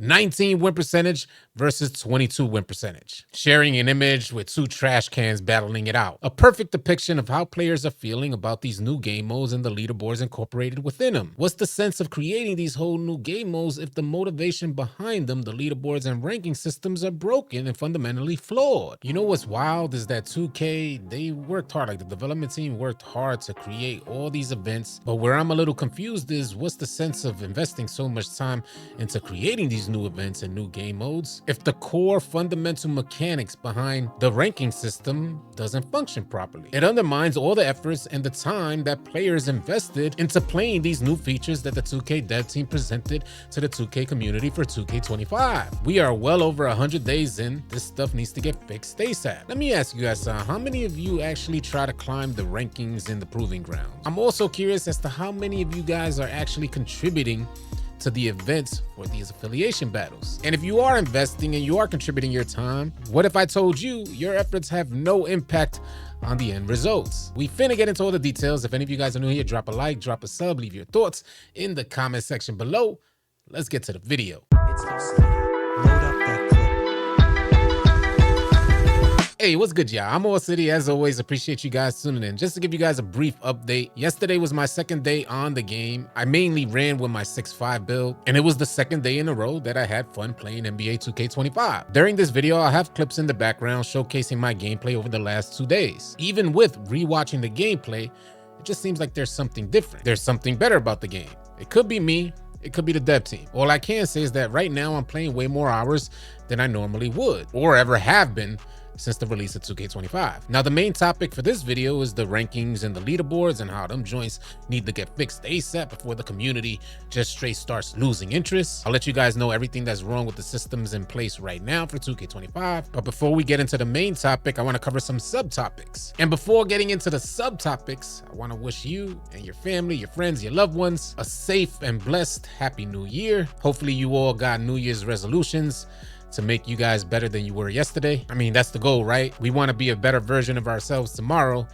19 win percentage versus 22 win percentage. Sharing an image with two trash cans battling it out. A perfect depiction of how players are feeling about these new game modes and the leaderboards incorporated within them. What's the sense of creating these whole new game modes if the motivation behind them, the leaderboards and ranking systems, are broken and fundamentally flawed? You know what's wild is that 2K, they worked hard, like the development team worked hard to create all these events, but where I'm a little confused is what's the sense of investing so much time into creating these new events and new game modes if the core fundamental mechanics behind the ranking system doesn't function properly? It undermines all the efforts and the time that players invested into playing these new features that the 2K dev team presented to the 2K community for 2K25. We are well over 100 days in. This stuff needs to get fixed ASAP. Let me ask you guys, how many of you actually try to climb the rankings in the proving ground? I'm also curious as to how many of you guys are actually contributing to the events for these affiliation battles. And if you are investing and you are contributing your time, what if I told you your efforts have no impact on the end results? We finna get into all the details. If any of you guys are new here, drop a like, drop a sub, leave your thoughts in the comment section below. Let's get to the video. It's AllCity. Load up that clip. Hey, what's good, y'all? I'm AllCity. As always, appreciate you guys tuning in. Just to give you guys a brief update, yesterday was my second day on the game. I mainly ran with my 6.5 build, and it was the second day in a row that I had fun playing NBA 2K25. During this video, I'll have clips in the background showcasing my gameplay over the last 2 days. Even with rewatching the gameplay, it just seems like there's something different. There's something better about the game. It could be me. It could be the dev team. All I can say is that right now I'm playing way more hours than I normally would or ever have been since the release of 2K25. Now, the main topic for this video is the rankings and the leaderboards and how them joints need to get fixed ASAP before the community just straight starts losing interest. I'll let you guys know everything that's wrong with the systems in place right now for 2K25. But before we get into the main topic, I want to cover some subtopics. And before getting into the subtopics, I want to wish you and your family, your friends, your loved ones a safe and blessed Happy New Year. Hopefully you all got New Year's resolutions to make you guys better than you were yesterday. I mean, that's the goal, right? We want to be a better version of ourselves tomorrow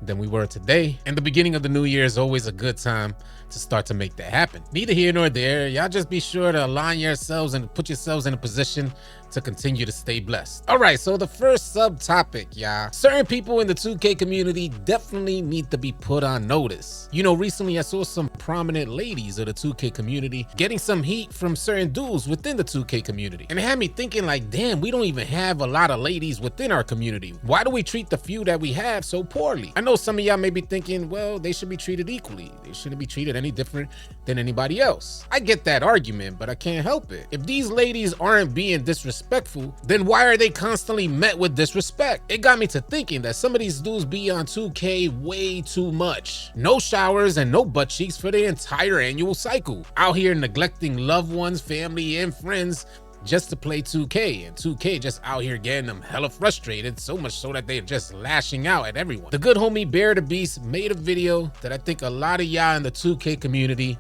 than we were today. And the beginning of the new year is always a good time to start to make that happen. Neither here nor there. Y'all just be sure to align yourselves and put yourselves in a position to continue to stay blessed. All right, so the first subtopic, y'all. Certain people in the 2K community definitely need to be put on notice. You know, recently I saw some prominent ladies of the 2K community getting some heat from certain dudes within the 2K community. And it had me thinking like, damn, we don't even have a lot of ladies within our community. Why do we treat the few that we have so poorly? I know some of y'all may be thinking, well, they should be treated equally. They shouldn't be treated any different than anybody else. I get that argument, but I can't help it. If these ladies aren't being disrespectful, then why are they constantly met with disrespect? It got me to thinking that some of these dudes be on 2K way too much. No showers and no butt cheeks for the entire annual cycle. Out here neglecting loved ones, family, and friends just to play 2K, and 2K just out here getting them hella frustrated, so much so that they're just lashing out at everyone. The good homie Bear the Beast made a video that I think a lot of y'all in the 2K community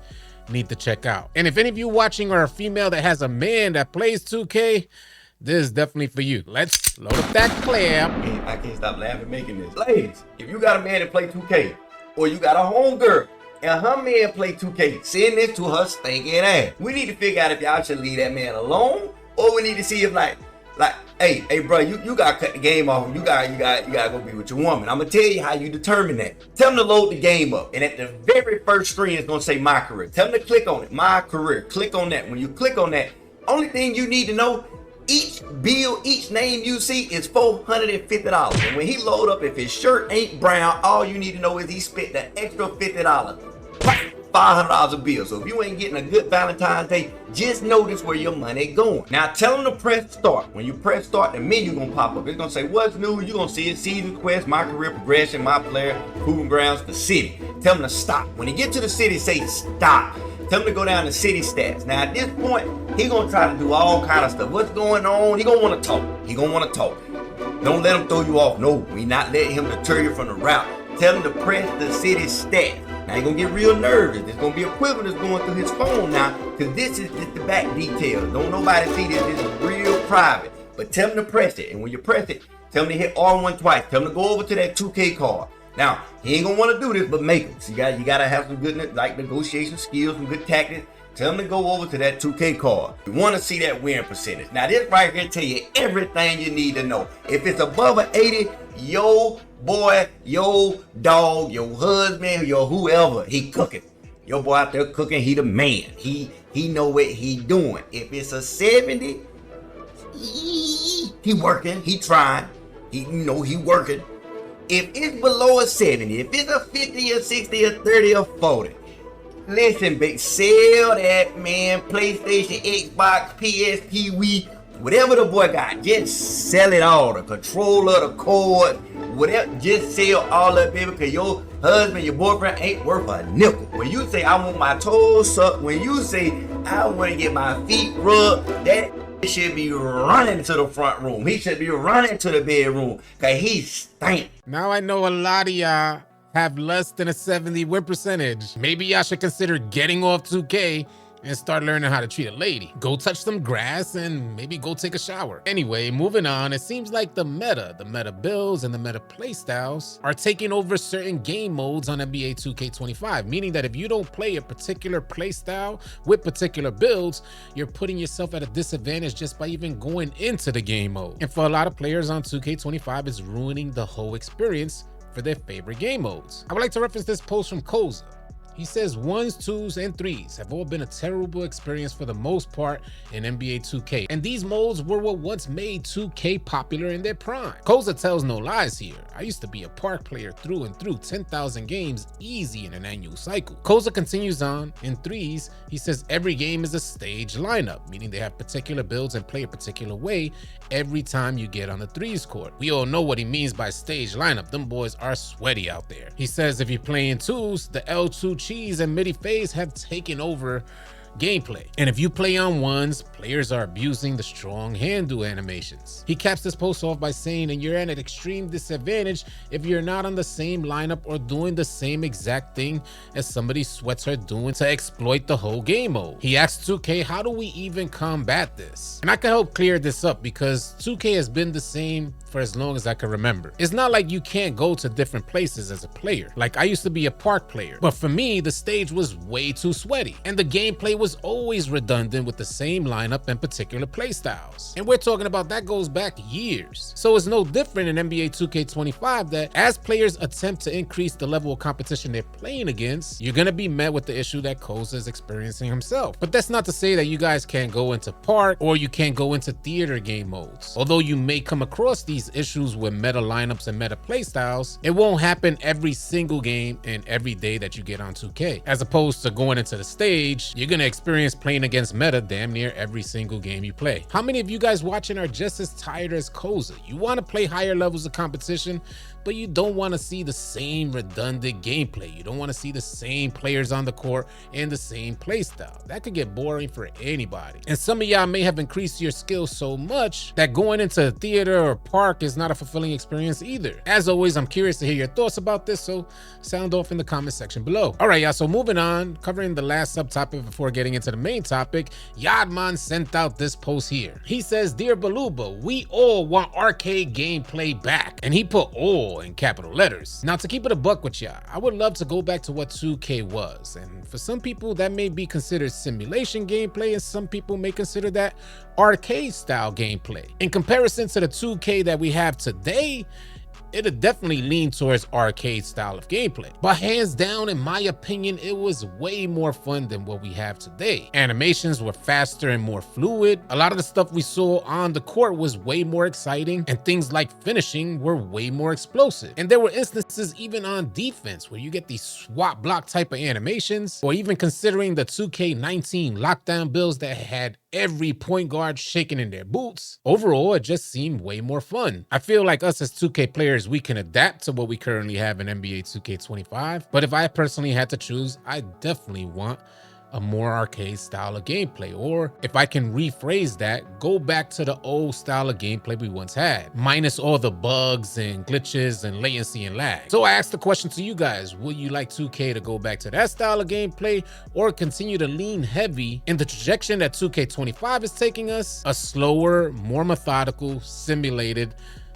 need to check out. And if any of you watching are a female that has a man that plays 2K, this is definitely for you. Let's load up that clip. I can't stop laughing making this. Ladies, if you got a man that play 2K, or you got a homegirl, and her man play 2K, send this to her stinking ass. We need to figure out if y'all should leave that man alone, or we need to see if like, hey, bro, you gotta cut the game off. You gotta go be with your woman. I'm gonna tell you how you determine that. Tell them to load the game up, and at the very first screen, it's gonna say my career. Tell them to click on it, my career. Click on that. When you click on that, only thing you need to know, each bill, each name you see is $450. And when he load up, if his shirt ain't brown, all you need to know is he spent the extra $50. $500 a bill. So if you ain't getting a good Valentine's Day, just notice where your money going. Now tell them to press start. When you press start, the menu gonna pop up. It's gonna say what's new. You're gonna see it, season quest, my career progression, my player, proving grounds, the city. Tell them to stop. When you get to the city, say stop. Tell him to go down to city stats. Now at this point, he gonna try to do all kind of stuff. What's going on? He gonna wanna talk. He gonna wanna talk. Don't let him throw you off. No, we not letting him deter you from the route. Tell him to press the city stats. Now you're gonna get real nervous. There's gonna be equipment that's going through his phone now, because this is just the back details. Don't nobody see this. This is real private. But tell him to press it. And when you press it, tell him to hit R1 twice. Tell him to go over to that 2K card. Now, he ain't gonna want to do this, but make him. So you gotta have some good like negotiation skills, some good tactics. Tell them to go over to that 2K card. You want to see that win percentage. Now this right here tell you everything you need to know. If it's above an 80, yo boy, yo dog, your husband, your whoever, he cooking. Your boy out there cooking, he the man. He know what he doing. If it's a 70, he working, he trying. He working. If it's below a 70, if it's a 50 or 60 or 30 or 40, listen, big, sell that man PlayStation, Xbox, PSP, Wii, whatever the boy got, just sell it all. The controller, the cord, whatever, just sell all of it, because your husband, your boyfriend ain't worth a nickel. When you say I want my toes sucked, when you say I want to get my feet rubbed, that should be running to the front room. He should be running to the bedroom, because he stank. Now I know a lot of y'all have less than a 70 win percentage. Maybe y'all should consider getting off 2K and start learning how to treat a lady. Go touch some grass and maybe go take a shower. Anyway, moving on, it seems like the meta builds and the meta playstyles are taking over certain game modes on NBA 2K25, meaning that if you don't play a particular playstyle with particular builds, you're putting yourself at a disadvantage just by even going into the game mode. And for a lot of players on 2K25, it's ruining the whole experience for their favorite game modes. I would like to reference this post from Koza. He says 1s, 2s, and 3s have all been a terrible experience for the most part in NBA 2K, and these modes were what once made 2K popular in their prime. Koza tells no lies here. I used to be a park player through and through, 10,000 games easy in an annual cycle. Koza continues on, in 3s, he says every game is a stage lineup, meaning they have particular builds and play a particular way every time you get on the 3s court. We all know what he means by stage lineup. Them boys are sweaty out there. He says if you play in 2s, the L2 cheese and midi phase have taken over gameplay. And if you play on 1s, players are abusing the strong handle animations. He caps this post off by saying, and you're at an extreme disadvantage if you're not on the same lineup or doing the same exact thing as somebody sweats are doing to exploit the whole game mode. He asks 2K, how do we even combat this? And I can help clear this up because 2K has been the same for as long as I can remember. It's not like you can't go to different places as a player. Like I used to be a park player, but for me, the stage was way too sweaty and the gameplay was always redundant with the same lineup and particular playstyles. And we're talking about that goes back years. So it's no different in NBA 2K25 that as players attempt to increase the level of competition they're playing against, you're gonna be met with the issue that Koza is experiencing himself. But that's not to say that you guys can't go into park or you can't go into theater game modes. Although you may come across these issues with meta lineups and meta playstyles, it won't happen every single game and every day that you get on 2K. As opposed to going into the stage, you're gonna experience playing against meta damn near every single game you play. How many of you guys watching are just as tired as Koza? You want to play higher levels of competition, but you don't want to see the same redundant gameplay. You don't want to see the same players on the court and the same playstyle. That could get boring for anybody. And some of y'all may have increased your skills so much that going into a theater or park is not a fulfilling experience either. As always, I'm curious to hear your thoughts about this, so sound off in the comment section below. All right, y'all, so moving on, covering the last subtopic before getting into the main topic, Yadman sent out this post here. He says, Dear Baluba, we all want arcade gameplay back. And he put all in capital letters. Now, to keep it a buck with y'all, I would love to go back to what 2K was. And for some people, that may be considered simulation gameplay, and some people may consider that arcade style gameplay. In comparison to the 2K that we have today, it'll definitely lean towards arcade style of gameplay. But hands down, in my opinion, it was way more fun than what we have today. Animations were faster and more fluid. A lot of the stuff we saw on the court was way more exciting, and things like finishing were way more explosive. And there were instances even on defense where you get these swap block type of animations, or even considering the 2K19 lockdown builds that had every point guard shaking in their boots. Overall, it just seemed way more fun. I feel like us as 2K players, we can adapt to what we currently have in NBA 2K25, but if I personally had to choose, I definitely want a more arcade style of gameplay, or if I can rephrase that, go back to the old style of gameplay we once had, minus all the bugs and glitches and latency and lag. So I asked the question to you guys, would you like 2K to go back to that style of gameplay or continue to lean heavy in the trajectory that 2K25 is taking us, a slower, more methodical, simulated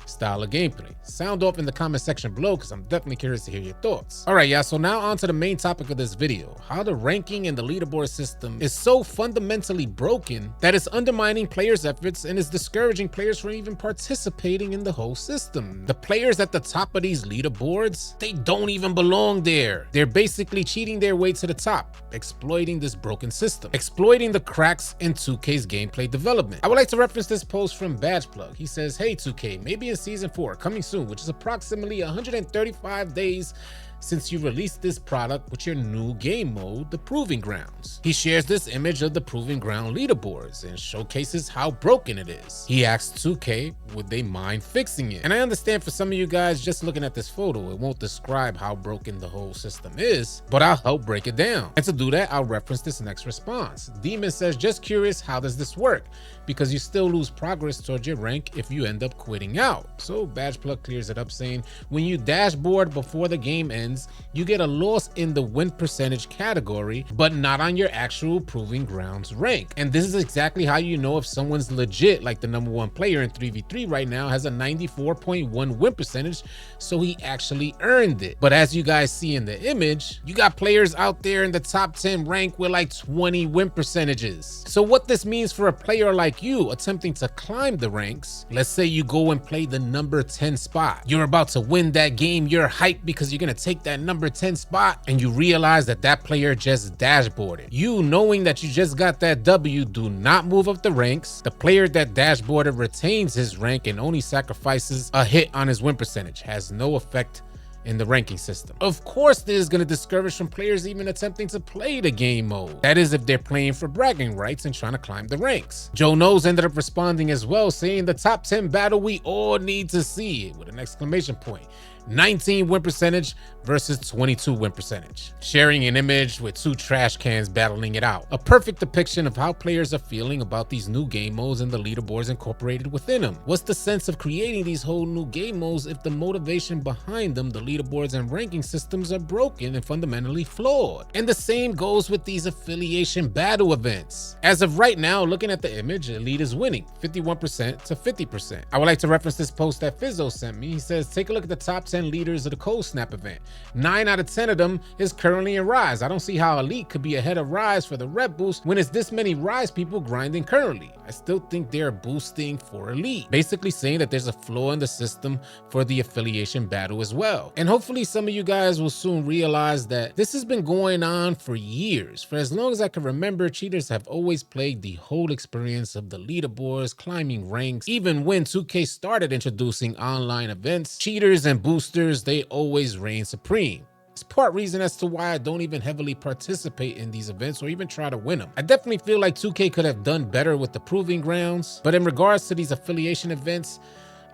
style of gameplay? Sound off in the comment section below because I'm definitely curious to hear your thoughts. All right, y'all, so now on to the main topic of this video, how the ranking and the leaderboard system is so fundamentally broken that it's undermining players' efforts and is discouraging players from even participating in the whole system. The players at the top of these leaderboards, they don't even belong there. They're basically cheating their way to the top, exploiting this broken system, exploiting the cracks in 2K's gameplay development. I would like to reference this post from Badge Plug. He says, "Hey 2K, maybe in season 4 coming soon, which is approximately 135 days since you released this product with your new game mode, the Proving Grounds." He shares this image of the Proving Ground leaderboards and showcases how broken it is. He asks 2K, would they mind fixing it? And I understand for some of you guys, just looking at this photo, it won't describe how broken the whole system is, but I'll help break it down. And to do that, I'll reference this next response. Demon says, "Just curious, how does this work? Because you still lose progress towards your rank if you end up quitting out." So Badge Plug clears it up saying, when you dashboard before the game ends, you get a loss in the win percentage category, but not on your actual Proving Grounds rank. And this is exactly how you know if someone's legit, like the #1 player in 3v3 right now has a 94.1 win percentage, so he actually earned it. But as you guys see in the image, you got players out there in the top 10 rank with like 20 win percentages. So what this means for a player like you attempting to climb the ranks, let's say you go and play the #10 spot. You're about to win that game, you're hyped because you're gonna take that #10 spot, and you realize that that player just dashboarded. You, knowing that you just got that W, do not move up the ranks. The player that dashboarded retains his rank and only sacrifices a hit on his win percentage, has no effect in the ranking system. Of course, this is going to discourage from players even attempting to play the game mode. That is if they're playing for bragging rights and trying to climb the ranks. Joe Knows ended up responding as well, saying the top 10 battle we all need to see, with an exclamation point. 19 win percentage versus 22 win percentage. Sharing an image with 2 trash cans battling it out. A perfect depiction of how players are feeling about these new game modes and the leaderboards incorporated within them. What's the sense of creating these whole new game modes if the motivation behind them, the leaderboards and ranking systems, are broken and fundamentally flawed? And the same goes with these affiliation battle events. As of right now, looking at the image, Elite is winning 51% to 50%. I would like to reference this post that Fizzo sent me. He says, take a look at the top 10 leaders of the Cold Snap event. 9 out of 10 of them is currently in Rise. I don't see how Elite could be ahead of Rise for the rep boost when it's this many Rise people grinding currently. I still think they're boosting for Elite, basically saying that there's a flaw in the system for the affiliation battle as well. And hopefully some of you guys will soon realize that this has been going on for years. For as long as I can remember, cheaters have always played the whole experience of the leaderboards, climbing ranks. Even when 2K started introducing online events, cheaters and boosters, they always reign supreme. It's part reason as to why I don't even heavily participate in these events or even try to win them. I definitely feel like 2K could have done better with the Proving Grounds, but in regards to these affiliation events,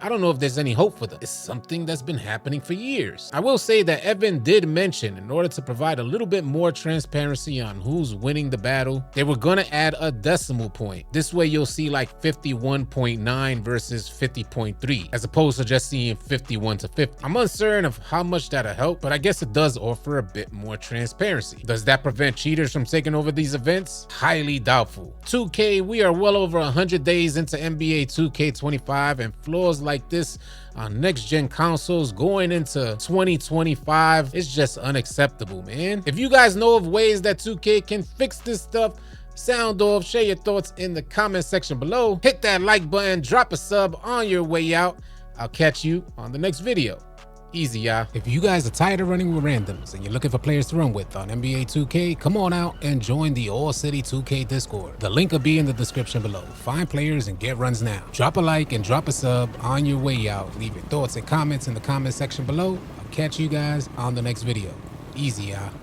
I don't know if there's any hope for them. It's something that's been happening for years. I will say that Evan did mention, in order to provide a little bit more transparency on who's winning the battle, they were gonna add a decimal point. This way you'll see like 51.9 versus 50.3, as opposed to just seeing 51 to 50. I'm uncertain of how much that'll help, but I guess it does offer a bit more transparency. Does that prevent cheaters from taking over these events? Highly doubtful. 2K, we are well over 100 days into NBA 2K25, and flaws like this on next-gen consoles going into 2025 is just unacceptable, man. If you guys know of ways that 2K can fix this stuff, sound off, share your thoughts in the comment section below. Hit that like button, drop a sub on your way out. I'll catch you on the next video. Easy, y'all. If you guys are tired of running with randoms and you're looking for players to run with on NBA 2K, come on out and join the AllCity 2K Discord. The link will be in the description below. Find players and get runs now. Drop a like and drop a sub on your way out. Leave your thoughts and comments in the comment section below. I'll catch you guys on the next video. Easy, y'all.